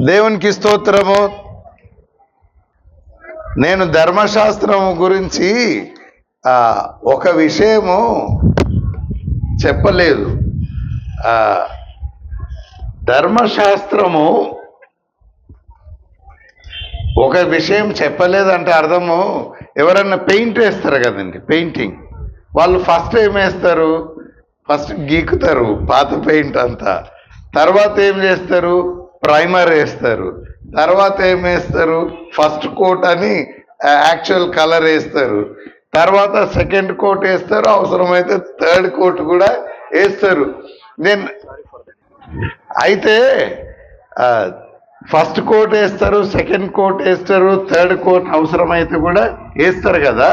దేవునికి స్తోత్రము. నేను ధర్మశాస్త్రము గురించి ఒక విషయము చెప్పలేదు. ధర్మశాస్త్రము ఒక విషయం చెప్పలేదంటే అర్థము, ఎవరన్నా పెయింట్ వేస్తారు కదండి, పెయింటింగ్ వాళ్ళు ఫస్ట్ ఏం వేస్తారు? ఫస్ట్ గీకుతారు పాత పెయింట్ అంతా, తర్వాత ఏం చేస్తారు? ప్రైమర్ వేస్తారు, తర్వాత ఏం వేస్తారు? ఫస్ట్ కోట్ అని యాక్చువల్ కలర్ వేస్తారు, తర్వాత సెకండ్ కోట్ వేస్తారు, అవసరమైతే థర్డ్ కోట్ కూడా వేస్తారు. అయితే ఫస్ట్ కోట్ వేస్తారు, సెకండ్ కోట్ వేస్తారు, థర్డ్ కోట్ అవసరమైతే కూడా వేస్తారు కదా.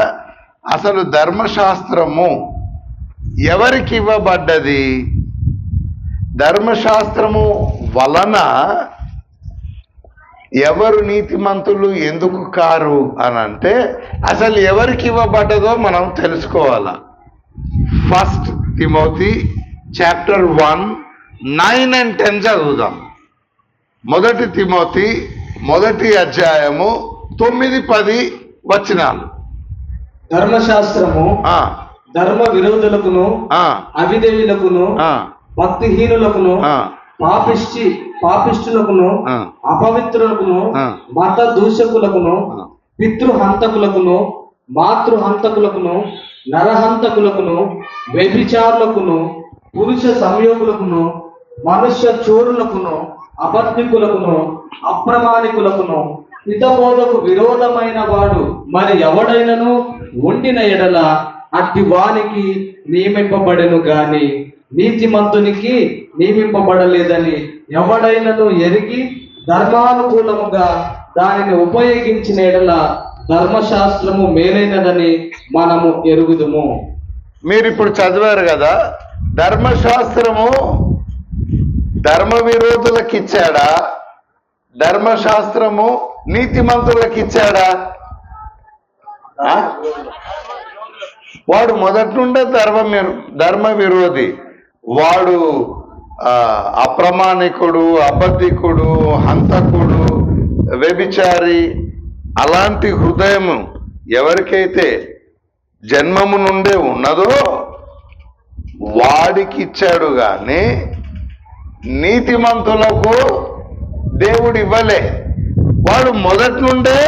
అసలు ధర్మశాస్త్రము ఎవరికి ఇవ్వబడ్డది? ధర్మశాస్త్రము వలన ఎవరు నీతిమంతులు ఎందుకు కారు అని అంటే, అసలు ఎవరికి ఇవ్వబడ్డదో మనం తెలుసుకోవాలా. ఫస్ట్ తిమోతి చాప్టర్ 1 9 and 10 చదువుదాం. మొదటి తిమోతి 1వ అధ్యాయము 9-10 వచనాలు. ధర్మశాస్త్రము ధర్మ విరోధులకును అవిధేయులకును భక్తిహీనులకును పాపిష్టులకును అపవిత్రులకును మత దూషకులకును పితృహంతకులకును మాతృహంతకులకును నరహంతకులకును వ్యభిచారులకును పురుష సంయోగులకును మనుష్య చోరులకును అబద్ధికులకును అప్రమాణికులకును హితబోధకు విరోధమైన వాడు మరి ఎవడైనను ఉండిన ఎడల అట్టి వానికి నియమింపబడెను గాని నీతిమంతునికి నియమింపబడలేదని ఎవడైనను ఎరిగి ధర్మానుకూలముగా దానిని ఉపయోగించిన ఎడల ధర్మశాస్త్రము మేలైనదని మనము ఎరుగుదుము. మీరు ఇప్పుడు చదివారు కదా, ధర్మశాస్త్రము ధర్మ విరోధులకు ఇచ్చాడా? ధర్మశాస్త్రము నీతిమంతులకు ఇచ్చాడా? వాడు మొదటి నుండే ధర్మ విరోధి, వాడు అప్రమాణికుడు, అబద్ధికుడు, హంతకుడు, వ్యభిచారి. అలాంటి హృదయము ఎవరికైతే జన్మము నుండే ఉన్నదో వాడికి ఇచ్చాడు గాని నీతిమంతులకు దేవుడు ఇవ్వలే. వాడు మొదటి నుండే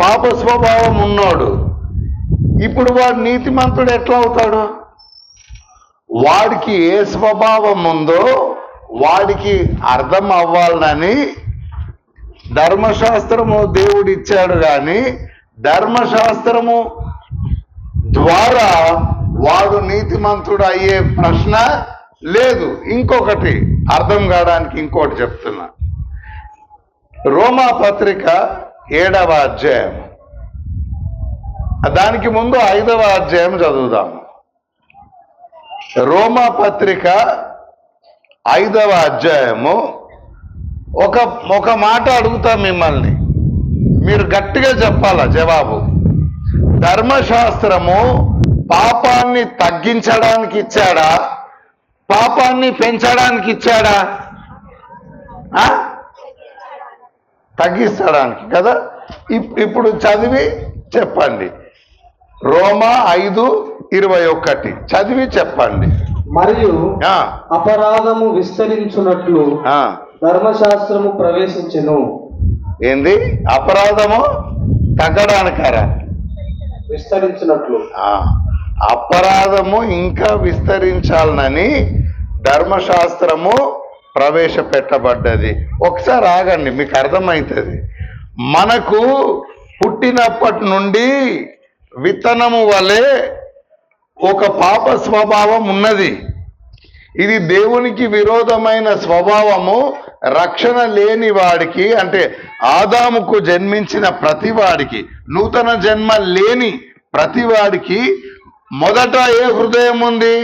పాప స్వభావం ఉన్నాడు. ఇప్పుడు వాడు నీతిమంతుడు ఎట్లా అవుతాడు? వాడికి ఏ స్వభావం ఉందో వాడికి అర్థం అవ్వాలని ధర్మశాస్త్రము దేవుడు ఇచ్చాడు కానీ ధర్మశాస్త్రము ద్వారా వాడు నీతిమంతుడు అయ్యే ప్రశ్న లేదు. ఇంకొకటి అర్థం కావడానికి ఇంకోటి చెప్తున్నా. రోమా పత్రిక 7వ అధ్యాయం, దానికి ముందు 5వ అధ్యాయం చదువుదాము. రోమా పత్రిక 5వ అధ్యాయము ఒక మాట అడుగుతా మిమ్మల్ని, మీరు గట్టిగా చెప్పాలా జవాబు. ధర్మశాస్త్రము పాపాన్ని తగ్గించడానికి ఇచ్చాడా? పాపాన్ని పెంచడానికి ఇచ్చాడా? తగ్గించడానికి కదా. ఇప్పుడు చదివి చెప్పండి. రోమా 5:21 చదివి చెప్పండి. మరియు అపరాధము విస్తరించున్నట్లు ధర్మశాస్త్రము ప్రవేశించెను. ఏంది? అపరాధము తగ్గడానికారా? విస్తరించినట్లు. అపరాధము ఇంకా విస్తరించాలని ధర్మశాస్త్రము ప్రవేశపెట్టబడ్డది. ఒకసారి ఆగండి, మీకు అర్థమవుతుంది. మనకు పుట్టినప్పటి నుండి విత్తనము వలె ఒక పాప స్వభావం ఉన్నది. ఇది దేవునికి విరోధమైన స్వభావము. రక్షణ లేని వాడికి, అంటే ఆదాముకు జన్మించిన ప్రతివాడికి, నూతన జన్మ లేని ప్రతివాడికి మొదట ఏ హృదయం ఉంది?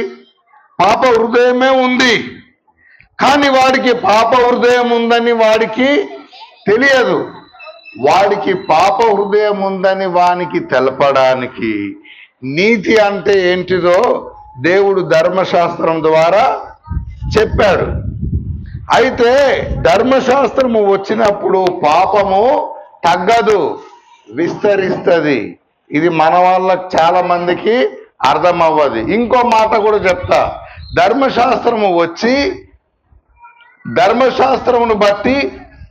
పాప హృదయమే ఉంది. కానీ వాడికి పాప హృదయం ఉందని వాడికి తెలియదు. వాడికి పాప హృదయం ఉందని వానికి తెలపడానికి నీతి అంటే ఏంటిదో దేవుడు ధర్మశాస్త్రం ద్వారా చెప్పాడు. అయితే ధర్మశాస్త్రము వచ్చినప్పుడు పాపము తగ్గదు, విస్తరిస్తుంది. ఇది మన వాళ్ళకి చాలా మందికి అర్థం అవ్వదు. ఇంకో మాట కూడా చెప్తా. ధర్మశాస్త్రము వచ్చి ధర్మశాస్త్రమును బట్టి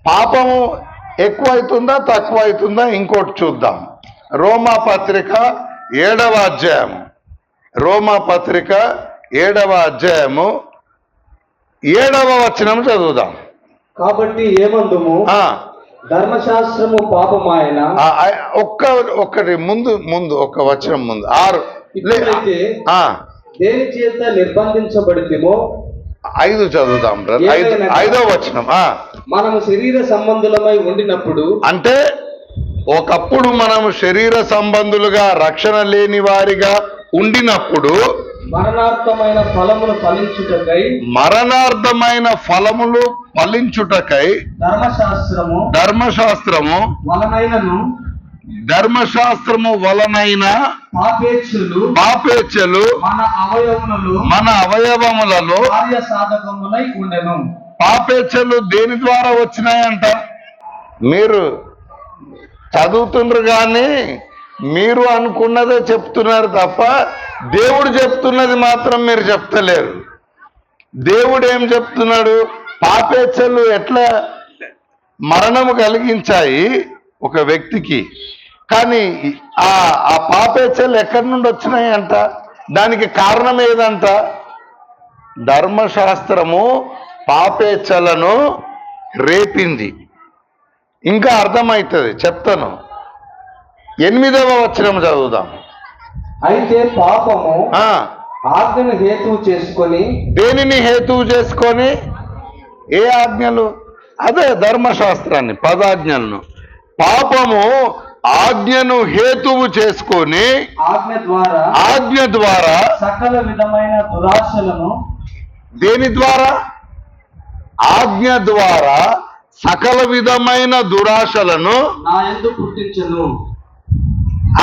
పాపము ఎక్కువైతుందా తక్కువైతుందా ఇంకోటి చూద్దాం. రోమా పత్రిక 7వ అధ్యాయము, రోమా పత్రిక 7వ అధ్యాయము 7వ వచనం చదువుదాం. కాబట్టి ఏమందుము, ధర్మశాస్త్రము పాపమాయన. ఒక్కటి ముందు ఒక వచనం ముందు 6 ఇప్పుడైతే దేని చేత నిర్బంధించబడితేమో 5 చదువుదాం. 5వ వచనం. మనము శరీర సంబంధులమై ఉండినప్పుడు, అంటే ఒకప్పుడు మనము శరీర సంబంధులుగా రక్షణ లేని వారిగా ఉండినప్పుడు మరణార్థమైన ఫలములు ఫలించుటకై ధర్మశాస్త్రము వలనైన పాపేచ్ఛలు మన అవయవములలో సాధకములై ఉండెను. పాపేచ్ఛలు దేని ద్వారా వచ్చినాయంట? మీరు చదువుతుండ్రు కానీ మీరు అనుకున్నదే చెప్తున్నారు తప్ప దేవుడు చెప్తున్నది మాత్రం మీరు చెప్తలేరు. దేవుడు ఏం చెప్తున్నాడు? పాపేచ్ఛలు ఎట్లా మరణము కలిగించాయి ఒక వ్యక్తికి, కానీ ఆ పాపేచ్ఛలు ఎక్కడి నుండి వచ్చినాయి అంట? దానికి కారణం ఏదంట? ధర్మశాస్త్రము పాపేచ్ఛలను రేపింది. ఇంకా అర్థమవుతుంది, చెప్తాను. 8వ వచనం చదువుదాం. అయితే పాపము ఆజ్ఞను హేతువు చేసుకొని. దేనిని హేతువు చేసుకొని? ఏ ఆజ్ఞలు? అదే ధర్మశాస్త్రాన్ని, 10 ఆజ్ఞలను. పాపము ఆజ్ఞను హేతువు చేసుకొని ఆజ్ఞ ద్వారా సకల విధమైన దురాశలను. దేని ద్వారా? ఆజ్ఞ ద్వారా సకల విధమైన దురాశలను నా యందు పుట్టించెను.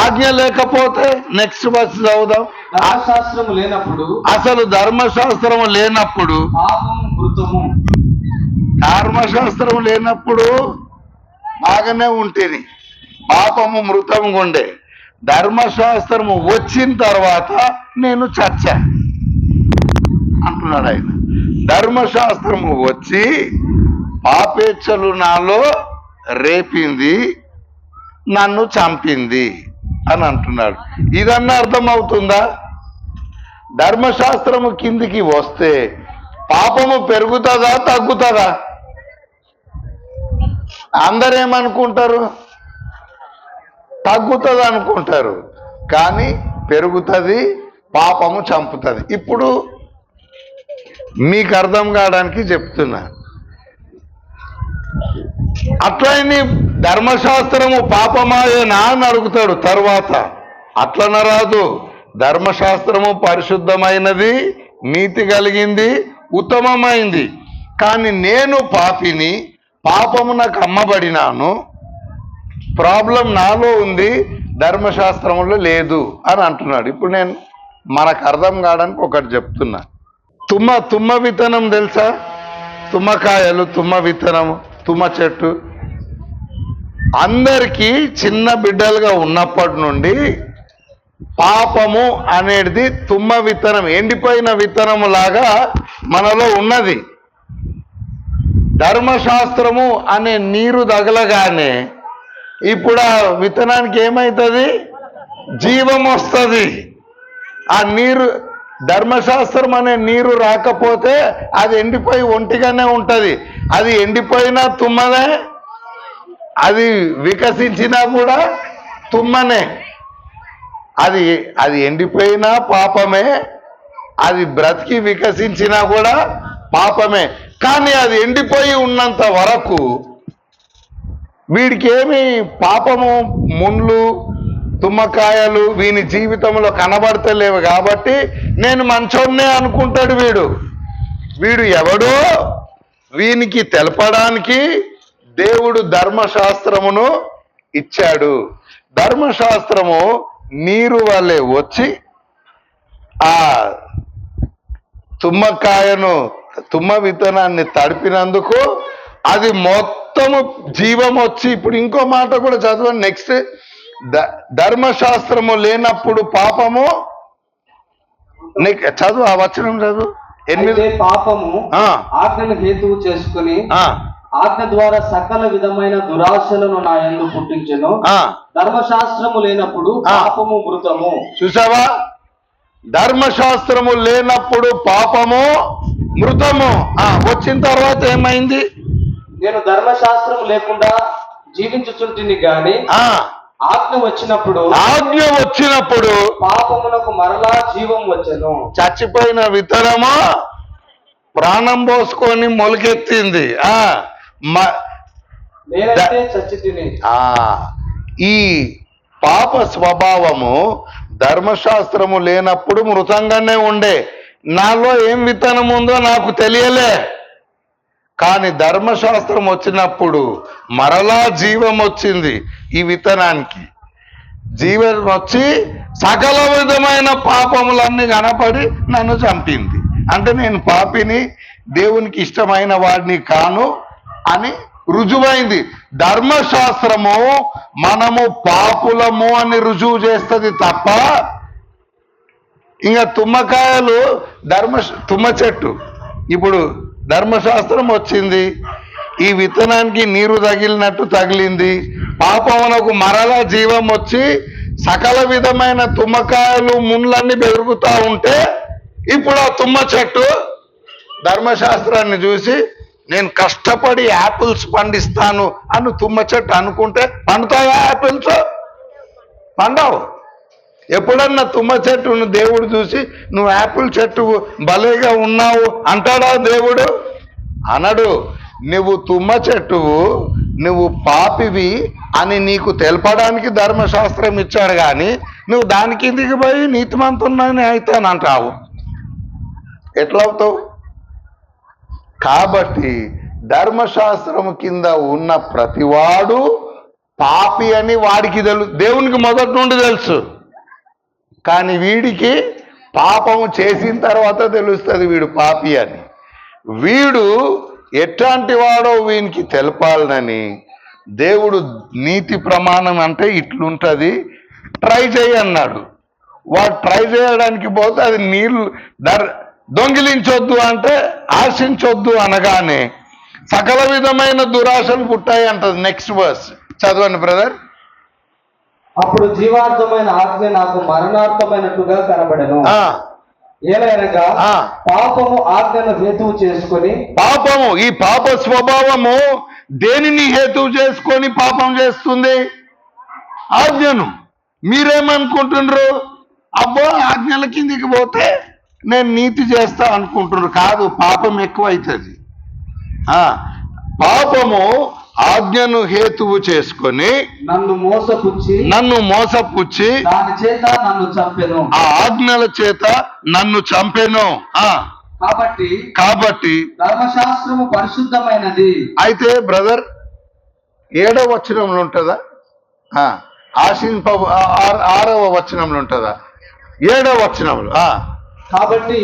ఆజ్ఞ లేకపోతే నెక్స్ట్ వర్స్ చదువుదాం. ధర్మశాస్త్రము లేనప్పుడు, అసలు ధర్మశాస్త్రము లేనప్పుడు పాపము మృతము. ధర్మశాస్త్రం లేనప్పుడు బాగానే ఉంటుంది, పాపము మృతంగా ఉండే. ధర్మశాస్త్రము వచ్చిన తర్వాత నేను చచ్చా అంటున్నాడు ఆయన. ధర్మశాస్త్రము వచ్చి పాపేచ్ఛలు నాలో రేపింది, నన్ను చంపింది అని అంటున్నాడు. ఇదన్నా అర్థమవుతుందా? ధర్మశాస్త్రము కిందికి వస్తే పాపము పెరుగుతుందా తగ్గుతుందా? అందరేమనుకుంటారు? తగ్గుతుంది అనుకుంటారు, కానీ పెరుగుతుంది, పాపము చంపుతుంది. ఇప్పుడు మీకు అర్థం కావడానికి చెప్తున్నా. అట్లయినా ధర్మశాస్త్రము పాపమాయేనా అని అడుగుతాడు తర్వాత. అట్లనరాదు. ధర్మశాస్త్రము పరిశుద్ధమైనది, నీతి కలిగింది, ఉత్తమమైంది. కానీ నేను పాపిని, పాపమునకు అమ్మబడినాను, ప్రాబ్లం నాలో ఉంది, ధర్మశాస్త్రంలో లేదు అని అంటున్నాడు. ఇప్పుడు నేను మనకు అర్థం కావడానికి ఒకటి చెప్తున్నా. తుమ్మ విత్తనం తెలుసా? తుమ్మకాయలు, తుమ్మ విత్తనము, తుమ్మ చెట్టు. అందరికీ చిన్న బిడ్డలుగా ఉన్నప్పటి నుండి పాపము అనేది తుమ్మ విత్తనం, ఎండిపోయిన విత్తనము లాగా మనలో ఉన్నది. ధర్మశాస్త్రము అనే నీరు తగలగానే ఇప్పుడు ఆ విత్తనానికి ఏమవుతుంది? జీవం వస్తుంది. ఆ నీరు, ధర్మశాస్త్రం అనే నీరు రాకపోతే అది ఎండిపోయి ఒంటిగానే ఉంటుంది. అది ఎండిపోయినా తుమ్మనే, అది వికసించినా కూడా తుమ్మనే. అది ఎండిపోయినా పాపమే, అది బ్రతికి వికసించినా కూడా పాపమే. కానీ అది ఎండిపోయి ఉన్నంత వరకు వీడికి ఏమి పాపము, ముళ్ళు, తుమ్మకాయలు వీని జీవితంలో కనబడతలేవు. కాబట్టి నేను మంచోన్నే అనుకుంటాడు వీడు ఎవడో వీనికి తెలపడానికి దేవుడు ధర్మశాస్త్రమును ఇచ్చాడు. ధర్మశాస్త్రము నీరు వలె వచ్చి ఆ తుమ్మకాయను తుమ్మ విత్తనాన్ని తడిపినందుకు అది మొత్తము జీవం వచ్చి, ఇప్పుడు ఇంకో మాట కూడా చదవండి నెక్స్ట్, ధర్మశాస్త్రము లేనప్పుడు పాపము, చదువు ఆ వచనం చదువు 8. అయితే పాపము ఆజ్ఞను హేతువు చేసుకుని ఆజ్ఞ ద్వారా సకల విధమైన దురాశలను నా యందు పుట్టించెను. ధర్మశాస్త్రము లేనప్పుడు పాపము మృతము. చూసావా, ధర్మశాస్త్రము లేనప్పుడు పాపము మృతము. వచ్చిన తర్వాత ఏమైంది? నేను ధర్మశాస్త్రం లేకుండా జీవించుచుంటిని గాని ఆజ్ఞ వచ్చినప్పుడు పాపమునకు మరలా జీవం వచ్చెను. చచ్చిపోయిన విత్తనము ప్రాణం పోసుకొని మొలకెత్తింది. నేనైతే చచ్చితిని. ఈ పాప స్వభావము ధర్మశాస్త్రము లేనప్పుడు మృతంగానే ఉండే. నాలో ఏం విత్తనం ఉందో నాకు తెలియలే, కానీ ధర్మశాస్త్రం వచ్చినప్పుడు మరలా జీవం వచ్చింది. ఈ విత్తనానికి జీవం వచ్చి సకల విధమైన పాపములన్నీ కనపడి నన్ను చంపింది. అంటే నేను పాపిని, దేవునికి ఇష్టమైన వాడిని కాను అని రుజువైంది. ధర్మశాస్త్రము మనము పాపులము అని రుజువు చేస్తుంది తప్ప, ఇంకా తుమ్మకాయలు తుమ్మ చెట్టు, ఇప్పుడు ధర్మశాస్త్రం వచ్చింది, ఈ విత్తనానికి నీరు తగిలినట్టు తగిలింది, పాపమునకు మరలా జీవం వచ్చి సకల విధమైన తుమ్మకాయలు ముళ్ళన్నీ పెరుగుతూ ఉంటే, ఇప్పుడు ఆ తుమ్మ చెట్టు ధర్మశాస్త్రాన్ని చూసి నేను కష్టపడి యాపిల్స్ పండిస్తాను అని తుమ్మ చెట్టు అనుకుంటే పండుతాయా యాపిల్స్? పండవు. ఎప్పుడన్నా తుమ్మ చెట్టును దేవుడు చూసి నువ్వు యాపిల్ చెట్టు భలేగా ఉన్నావు అంటాడా దేవుడు? అనడు. నువ్వు తుమ్మ చెట్టువు, నువ్వు పాపివి అని నీకు తెలపడానికి ధర్మశాస్త్రం ఇచ్చాడు, కానీ నువ్వు దాని కిందికి పోయి నీతిమంతున్నాని అయితేనంటావు. ఎట్లా అవుతావు? కాబట్టి ధర్మశాస్త్రము కింద ఉన్న ప్రతివాడు పాపి అని వాడికి దేవునికి మొదటి నుండి తెలుసు, కానీ వీడికి పాపము చేసిన తర్వాత తెలుస్తుంది వీడు పాపి అని. వీడు ఎట్లాంటి వాడో వీనికి తెలపాలనని దేవుడు నీతి ప్రమాణం అంటే ఇట్లుంటుంది, ట్రై చేయి అన్నాడు. వాడు ట్రై చేయడానికి పోతే అది నీళ్ళు దొంగిలించొద్దు అంటే ఆశించొద్దు అనగానే సకల విధమైన దురాశలు పుట్టాయి అంటది. నెక్స్ట్ వర్స్ చదవండి బ్రదర్. అప్పుడు జీవార్థమైన ఆజ్ఞ నాకు మరణార్థమైనట్టుగా కనబడెను. ఏలైనగా పాపము ఆజ్ఞను హేతువు చేసుకొని, పాపము, ఈ పాప స్వభావము దేనిని హేతువు చేసుకొని పాపం చేస్తుంది? ఆజ్ఞను. మీరేమనుకుంటున్నారు? అబ్బో ఆజ్ఞల కిందికి పోతే నేను నీతి చేస్తా అనుకుంటున్నారు. కాదు, పాపం ఎక్కువ అవుతుంది. పాపము ఆజ్ఞను హేతువు చేసుకొని నన్ను మోసపుచ్చి దాని చేత నన్ను చంపెను. ఆ ఆజ్ఞల చేత నన్ను చంపెను. కాబట్టి ధర్మశాస్త్రము పరిశుద్ధమైనది. అయితే బ్రదర్ 7వ వచనంలో ఉంటుందా? 6వ వచనంలో ఉంటుందా? 7వ వచనంలో. కాబట్టి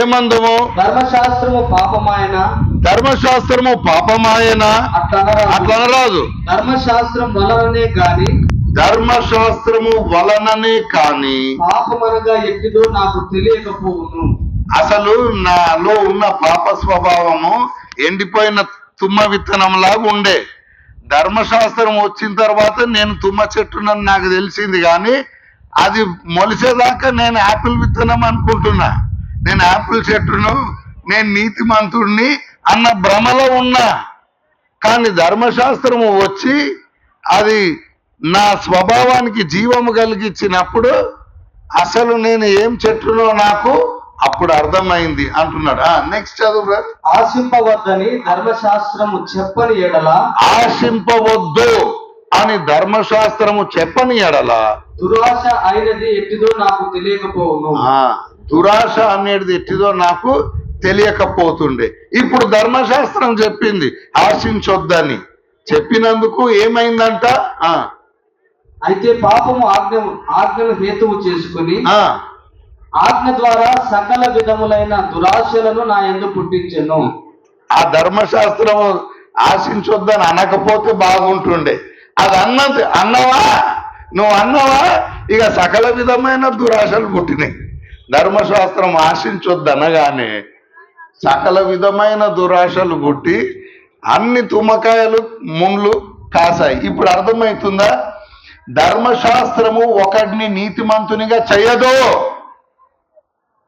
ఏమందుము ధర్మశాస్త్రము పాపమాయన అట్లనరాదు. ధర్మశాస్త్రము వలననే కాని పాపమనగా ఎట్టిదో నాకు తెలియకపోవును. అసలు నాలో ఉన్న పాప స్వభావము ఎండిపోయిన తుమ్మ విత్తనంలాగా ఉండే. ధర్మశాస్త్రం వచ్చిన తర్వాత నేను తుమ్మ చెట్టునని నాకు తెలిసింది, కానీ అది మొలిసేదాకా నేను యాపిల్ విత్తనం అనుకుంటున్నా. నేను యాపిల్ చెట్టును, నేను నీతిమంతుడిని అన్న భ్రమలో ఉన్నా. కానీ ధర్మశాస్త్రము వచ్చి అది నా స్వభావానికి జీవము కలిగించినప్పుడు అసలు నేను ఏం చెట్టునో నాకు అప్పుడు అర్థమైంది అంటున్నాడు. నెక్స్ట్ చదువు. ఆశింపవద్దని ధర్మశాస్త్రము చెప్పని ఎడల, ఆశింపవద్దు అని ధర్మశాస్త్రము చెప్పని ఎడల దురాశ అయినది ఎట్టిదో నాకు తెలియకపోవును. దురాశ అనేది ఎట్టిదో నాకు తెలియకపోతుండే. ఇప్పుడు ధర్మశాస్త్రం చెప్పింది ఆశించొద్దని, చెప్పినందుకు ఏమైందంట? అయితే పాపము ఆజ్ఞను హేతువు చేసుకుని ఆజ్ఞ ద్వారా సకల విధములైన దురాశలను నా యందు పుట్టించెను. ఆ ధర్మశాస్త్రం ఆశించొద్దని అనకపోతే బాగుంటుండే. అది అన్నవా నువ్వు అన్నవా, ఇక సకల విధమైన దురాశలు పుట్టినాయి. ధర్మశాస్త్రం ఆశించొద్దనగానే సకల విధమైన దురాశలు పుట్టి అన్ని తుమ్మకాయలు ముండ్లు కాసాయి. ఇప్పుడు అర్థమవుతుందా? ధర్మశాస్త్రము ఒకడిని నీతిమంతునిగా చేయదు,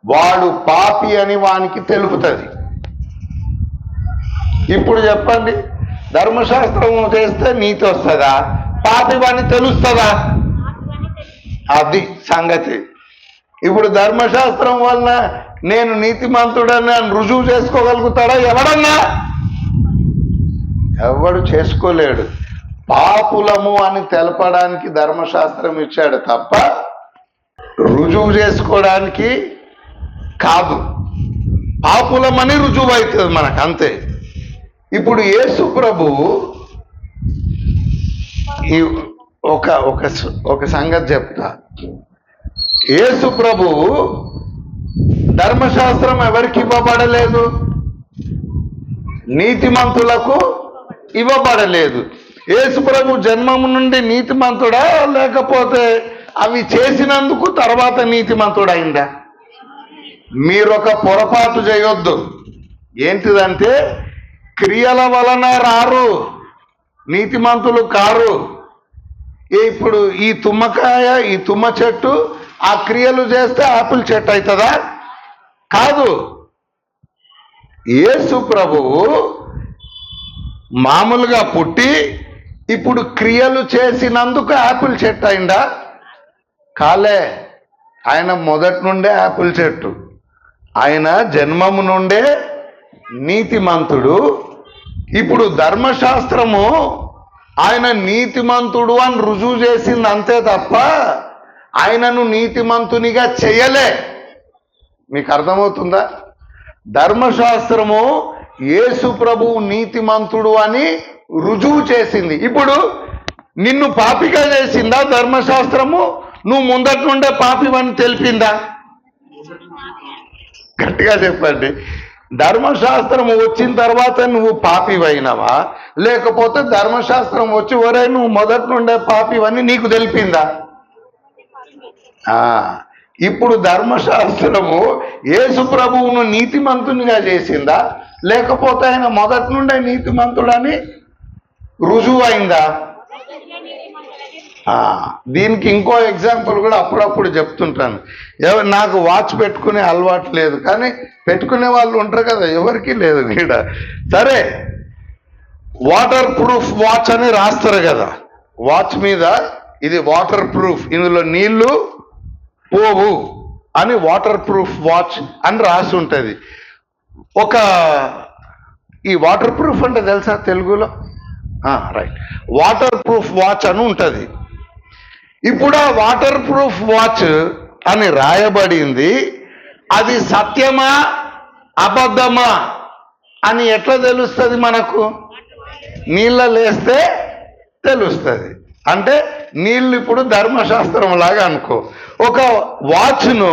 వాడు పాపి అని వానికి తెలుపుతుంది. ఇప్పుడు చెప్పండి, ధర్మశాస్త్రం చేస్తే నీతి వస్తుందా, పాపి వాడిని తెలుస్తుందా? అది సంగతి. ఇప్పుడు ధర్మశాస్త్రం వలన నేను నీతిమంతుడని రుజువు చేసుకోగలుగుతాడా ఎవడన్నా? ఎవడు చేసుకోలేడు. పాపులము అని తెలపడానికి ధర్మశాస్త్రం ఇచ్చాడు తప్ప రుజువు చేసుకోవడానికి కాదు. పాపులమని రుజువు అవుతుంది మనకు, అంతే. ఇప్పుడు యేసు ప్రభు ఈ ఒక సంగతి చెప్తా. యేసు ప్రభు ధర్మశాస్త్రం ఎవరికి ఇవ్వబడలేదు? నీతిమంతులకు ఇవ్వబడలేదు. యేసు ప్రభు జన్మము నుండి నీతిమంతుడా, లేకపోతే అవి చేసినందుకు తర్వాత నీతిమంతుడైందా? మీరొక పొరపాటు చేయొద్దు. ఏంటిదంటే క్రియల వలన రారు, నీతిమంతులు కారు. ఇప్పుడు ఈ తుమ్మకాయ, ఈ తుమ్మ చెట్టు ఆ క్రియలు చేస్తే ఆపిల్ చెట్టు అవుతుందా? కాదు. యేసు ప్రభువు మామూలుగా పుట్టి ఇప్పుడు క్రియలు చేసినందుకు యాపిల్ చెట్టు అయిందా? కాలే. ఆయన మొదటి నుండే యాపిల్ చెట్టు. ఆయన జన్మము నుండే నీతిమంతుడు. ఇప్పుడు ధర్మశాస్త్రము ఆయన నీతిమంతుడు అని రుజువు చేసింది అంతే తప్ప ఆయనను నీతిమంతునిగా చేయలే. మీకు అర్థమవుతుందా? ధర్మశాస్త్రము యేసు ప్రభువు నీతిమంతుడు అని రుజువు చేసింది. ఇప్పుడు నిన్ను పాపిగా చేసిందా ధర్మశాస్త్రము? నువ్వు ముందటి నుండే పాపివని తెలిపిందా? గట్టిగా చెప్పండి. ధర్మశాస్త్రం వచ్చిన తర్వాత నువ్వు పాపివైనవా, లేకపోతే ధర్మశాస్త్రం వచ్చి వరే నువ్వు మొదటి నుండే పాపివని నీకు తెలిపిందా? ఇప్పుడు ధర్మశాస్త్రము యేసు ప్రభువును నీతిమంతునిగా చేసిందా, లేకపోతే ఆయన మొదటి నుండే నీతిమంతుడని రుజువు అయిందా? దీనికి ఇంకో ఎగ్జాంపుల్ కూడా అప్పుడప్పుడు చెప్తుంటాను. నాకు వాచ్ పెట్టుకునే అలవాటు లేదు, కానీ పెట్టుకునే వాళ్ళు ఉంటారు కదా, ఎవరికి లేదు ఈడ. సరే, వాటర్ ప్రూఫ్ వాచ్ అని రాస్తారు కదా, వాచ్ మీద ఇది వాటర్ ప్రూఫ్, ఇందులో నీళ్లు పోవు అని వాటర్ ప్రూఫ్ వాచ్ అని రాసి ఉంటుంది. ఈ వాటర్ ప్రూఫ్ అంటే తెలుసా తెలుగులో? రైట్, వాటర్ ప్రూఫ్ వాచ్ అని ఉంటుంది. ఇప్పుడు ఆ వాటర్ ప్రూఫ్ వాచ్ అని రాయబడింది, అది సత్యమా అబద్ధమా అని ఎట్లా తెలుస్తుంది మనకు? నీళ్ళలో వేస్తే తెలుస్తుంది. అంటే నీళ్ళు ఇప్పుడు ధర్మశాస్త్రం లాగా అనుకో. ఒక వాచ్ను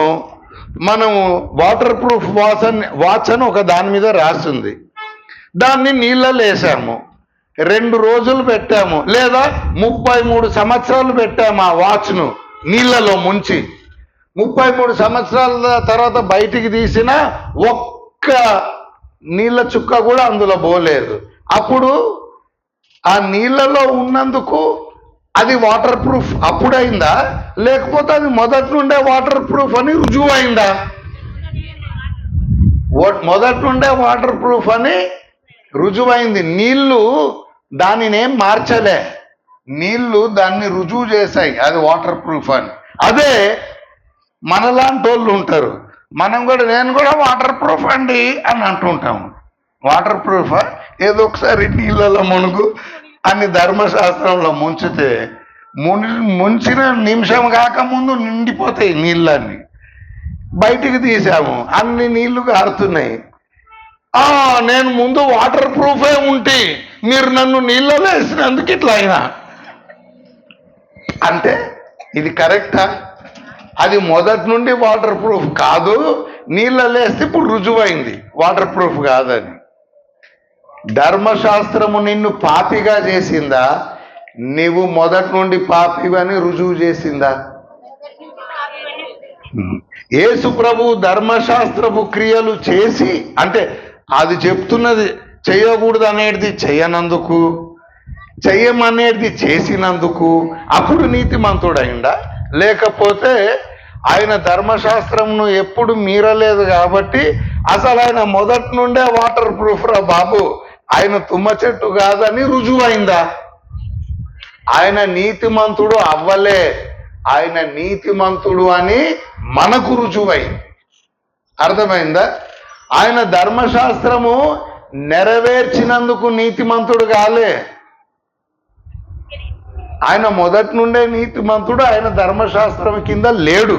మనము వాటర్ ప్రూఫ్ వాచ్ అని ఒక దాని మీద రాసింది, దాన్ని నీళ్ళలో వేసాము, 2 రోజులు పెట్టాము, లేదా 33 సంవత్సరాలు పెట్టాము ఆ వాచ్ను నీళ్ళలో ముంచి. 33 సంవత్సరాల తర్వాత బయటికి తీసిన ఒక్క నీళ్ళ చుక్క కూడా అందులో పోలేదు. అప్పుడు ఆ నీళ్ళలో ఉన్నందుకు అది వాటర్ ప్రూఫ్ అప్పుడైందా, లేకపోతే అది మొదటి నుండే వాటర్ ప్రూఫ్ అని రుజువు అయిందా? మొదటి నుండే వాటర్ ప్రూఫ్ అని రుజువైంది. నీళ్లు దానినేం మార్చలే, నీళ్లు దాన్ని రుజువు చేశాయి అది వాటర్ ప్రూఫ్ అని. అదే మనలాంటి వాళ్ళు ఉంటారు, మనం కూడా నేను కూడా వాటర్ ప్రూఫ్ అండి అని అంటుంటాము. వాటర్ ప్రూఫ్ ఏదో ఒకసారి నీళ్ళలో మునుగు అని ధర్మశాస్త్రంలో ముంచితే ముంచిన నిమిషం కాకముందు నిండిపోతాయి నీళ్ళన్నీ. బయటికి తీసాము, అన్ని నీళ్లు కారుతున్నాయి. నేను ముందు వాటర్ ప్రూఫే ఉంటే మీరు నన్ను నీళ్ళలో వేసినందుకు ఇట్లా అయినా అంటే ఇది కరెక్టా? అది మొదటి నుండి వాటర్ ప్రూఫ్ కాదు, నీళ్ళలో వేస్తే ఇప్పుడు రుజువైంది వాటర్ ప్రూఫ్ కాదని. ధర్మశాస్త్రము నిన్ను పాపిగా చేసిందా, నీవు మొదటి నుండి పాపివని రుజువు చేసిందా? యేసు ప్రభు ధర్మశాస్త్రపు క్రియలు చేసి, అంటే అది చెప్తున్నది చేయకూడదు అనేది చేయనందుకు, చెయ్యమనేది చేసినందుకు అప్పుడు నీతిమంతుడైందా? లేకపోతే ఆయన ధర్మశాస్త్రంను ఎప్పుడు మీరలేదు కాబట్టి అసలు ఆయన మొదటి నుండే వాటర్ ప్రూఫ్ రా బాబు, ఆయన తుమ్మ చెట్టు కాదని రుజువైందా? ఆయన నీతిమంతుడు అవ్వలే, ఆయన నీతిమంతుడు అని మనకు రుజువై. అర్థమైందా? ఆయన ధర్మశాస్త్రము నెరవేర్చినందుకు నీతిమంతుడు కాలే, ఆయన మొదటి నుండే నీతిమంతుడు, ఆయన ధర్మశాస్త్రం కింద లేడు.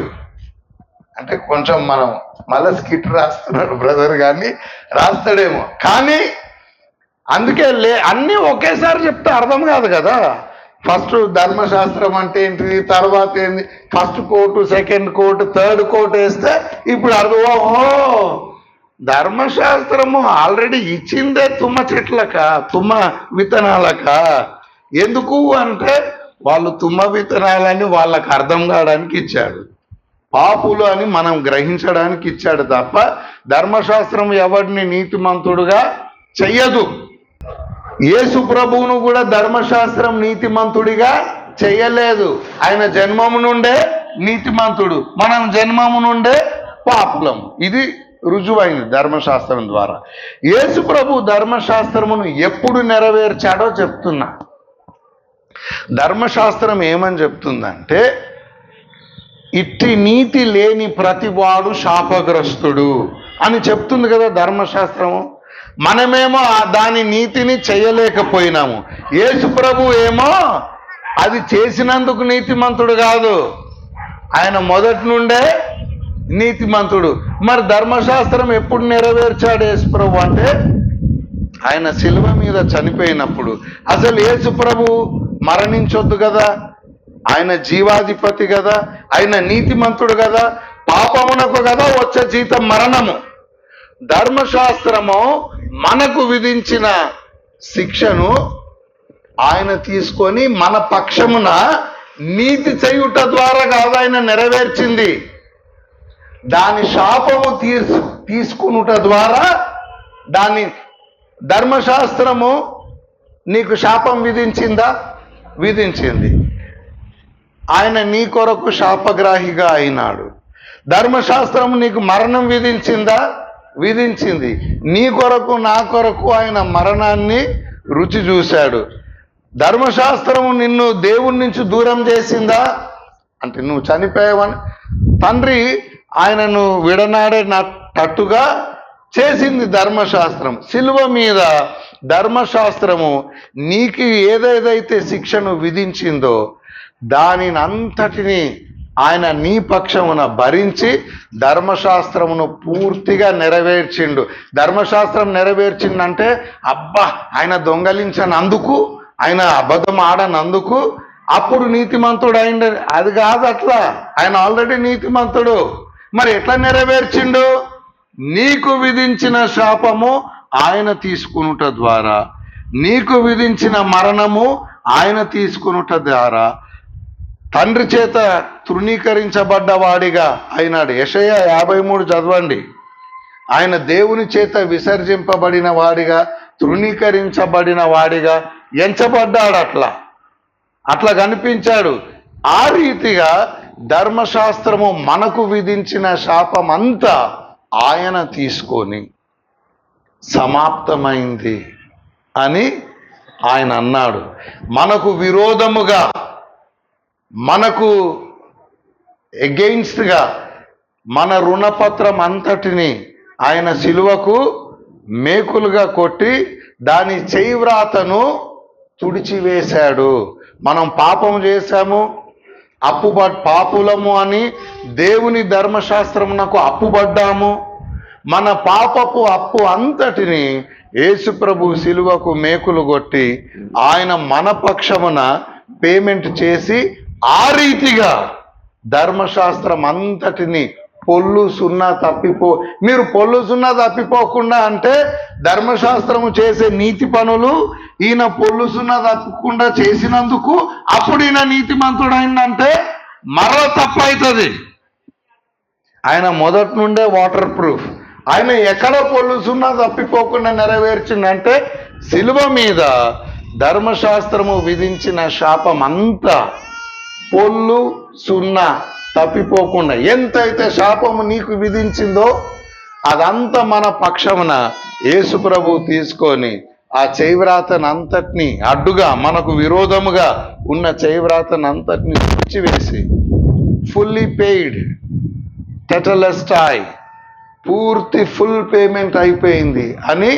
అంటే కొంచెం మనం మళ్ళీ స్కిట్ రాస్తున్నాడు బ్రదర్, కానీ రాస్తాడేమో, కానీ అందుకే అన్నీ ఒకేసారి చెప్తే అర్థం కాదు కదా. ఫస్ట్ ధర్మశాస్త్రం అంటే ఏంటిది, తర్వాత ఏంది, first coat, second coat, third coat వేస్తే ఇప్పుడు అర్థం. ఓహో, ధర్మశాస్త్రము ఆల్రెడీ ఇచ్చిందే తుమ్మ చెట్లక, తుమ్మ విత్తనాలక. ఎందుకు అంటే వాళ్ళు తుమ్మ విత్తనాలని వాళ్ళకు అర్థం కావడానికి ఇచ్చాడు, పాపులు అని మనం గ్రహించడానికి ఇచ్చాడు తప్ప ధర్మశాస్త్రం ఎవరిని నీతిమంతుడుగా చెయ్యదు. యేసు ప్రభువును కూడా ధర్మశాస్త్రం నీతిమంతుడిగా చెయ్యలేదు. ఆయన జన్మము నుండే నీతిమంతుడు, మనం జన్మము నుండే పాపులం. ఇది రుజువైంది ధర్మశాస్త్రం ద్వారా. యేసు ప్రభు ధర్మశాస్త్రమును ఎప్పుడు నెరవేర్చాడో చెప్తున్నా. ధర్మశాస్త్రం ఏమని చెప్తుందంటే, ఇట్టి నీతి లేని ప్రతివాడు శాపగ్రస్తుడు అని చెప్తుంది కదా ధర్మశాస్త్రము. మనమేమో దాని నీతిని చేయలేకపోయినాము. యేసు ప్రభు ఏమో అది చేసినందుకు నీతిమంతుడు కాదు, ఆయన మొదటి నుండే నీతిమంతుడు. మరి ధర్మశాస్త్రం ఎప్పుడు నెరవేర్చాడు యేసు ప్రభు అంటే, ఆయన శిలువ మీద చనిపోయినప్పుడు. అసలు యేసు ప్రభు మరణించొద్దు కదా, ఆయన జీవాధిపతి కదా, ఆయన నీతిమంతుడు కదా, పాపమునకు కదా వచ్చే జీతం మరణము. ధర్మశాస్త్రము మనకు విధించిన శిక్షను ఆయన తీసుకొని మన పక్షమున నీతి చేయుట ద్వారా కాదు ఆయన నెరవేర్చింది, దాని శాపము తీసుకునుట ద్వారా. దాని ధర్మశాస్త్రము నీకు శాపం విధించిందా? విధించింది. ఆయన నీ కొరకు శాపగ్రాహిగా అయినాడు. ధర్మశాస్త్రము నీకు మరణం విధించిందా? విధించింది. నీ కొరకు నా కొరకు ఆయన మరణాన్ని రుచి చూశాడు. ధర్మశాస్త్రము నిన్ను దేవుని నుంచి దూరం చేసిందా అంటే, నువ్వు చనిపోయావని తండ్రి ఆయనను విడనాడేటట్టుగా చేసింది ధర్మశాస్త్రం. శిలువ మీద ధర్మశాస్త్రము నీకు ఏదేదైతే శిక్షను విధించిందో దానిని అంతటిని ఆయన నీ పక్షమున భరించి ధర్మశాస్త్రమును పూర్తిగా నెరవేర్చిండు. ధర్మశాస్త్రం నెరవేర్చిందంటే అబ్బా ఆయన దొంగలించనందుకు, ఆయన అబద్ధం ఆడనందుకు అప్పుడు నీతిమంతుడు అయింది అది కాదు. అట్లా ఆయన ఆల్రెడీ నీతిమంతుడు. మరి ఎట్లా నెరవేర్చిండు? నీకు విధించిన శాపము ఆయన తీసుకునుట ద్వారా, నీకు విధించిన మరణము ఆయన తీసుకునుట ద్వారా తండ్రి చేత తృణీకరించబడ్డవాడిగా అయినాడు. యెషయా 53 చదవండి. ఆయన దేవుని చేత విసర్జింపబడిన వాడిగా, తృణీకరించబడిన వాడిగా ఎంచబడ్డాడు. అట్లా కనిపించాడు. ఆ రీతిగా ధర్మశాస్త్రము మనకు విధించిన శాపమంతా ఆయన తీసుకొని సమాప్తమైంది అని ఆయన అన్నాడు. మనకు విరోధముగా, మనకు ఎగెయిన్స్ట్గా మన రుణపత్రం అంతటిని ఆయన శిలువకు మేకులుగా కొట్టి దాని చేయివ్రాతను తుడిచివేశాడు. మనం పాపం చేశాము, పాపులము అని దేవుని ధర్మశాస్త్రమునకు అప్పుబడ్డాము. మన పాపపు అప్పు అంతటిని యేసుప్రభు శిలువకు మేకులు కొట్టి ఆయన మన పక్షమున పేమెంట్ చేసి ఆ రీతిగా ధర్మశాస్త్రం అంతటిని పొల్లు సున్నా మీరు పొల్లు సున్నా తప్పిపోకుండా అంటే ధర్మశాస్త్రము చేసే నీతి పనులు ఈయన పొల్లు సున్నా తప్పకుండా చేసినందుకు అప్పుడు ఈయన నీతిమంతుడైందంటే మరో తప్పు అవుతుంది. ఆయన మొదటి నుండే వాటర్ ప్రూఫ్. ఆయన ఎక్కడ పొల్లు సున్నా తప్పిపోకుండా నెరవేర్చిందంటే శిలువ మీద ధర్మశాస్త్రము విధించిన శాపం అంతా పొల్లు సున్నా తప్పిపోకుండా ఎంతైతే శాపము నీకు విధించిందో అదంతా మన పక్షమున యేసుప్రభు తీసుకొని ఆ చేవ్రాతను అంతటిని అడ్డుగా మనకు విరోధముగా ఉన్న చేవ్రాతను అంతటిని తుడిచివేసి ఫుల్లీ పెయిడ్ టెటలెస్టాయ్ పూర్తి ఫుల్ పేమెంట్ అయిపోయింది అని